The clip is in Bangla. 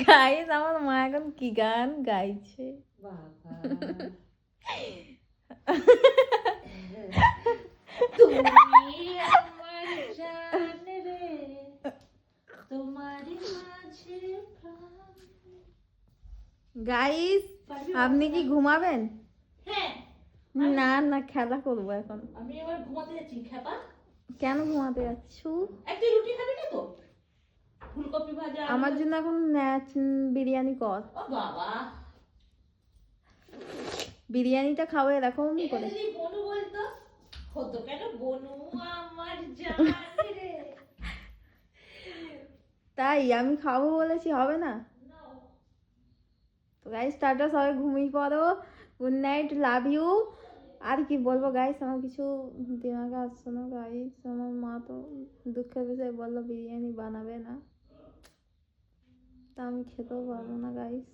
গাইস আমার মা এখন কি গান গাইছে বাবা তুমি আমার জান রে, তোমারই মাঝে প্রাণ। গাইস আপনি কি ঘুমাবেন? হ্যাঁ না না খেলা করবো এখন। আমি এবার ঘুমাতে যাচ্ছি খেপা। কেন ঘুমাতে যাচ্ছ? একটা রুটি খাবি না তো? ফুলকপি ভাজা আমার জন্য এখন বিরিয়ানি কর। ও বাবা, বিরিয়ানিটা খাবো এরকম এটা করে। যদি বনু বলতো হতো কেন, বনু আমার জান রে। তাই আমি খাবো বলেছি হবে না? তো গাইস টাটা, সবাই ঘুমিয়ে পড়ো। Good night, love you. আর কি বলবো গাইস, আমার কিছু দিমাগে আসছে না গাইস। আমার মা তো দুঃখের বিষয় বললো বিরিয়ানি বানাবে না, তা আমি খেতেও পারবো না গাইস।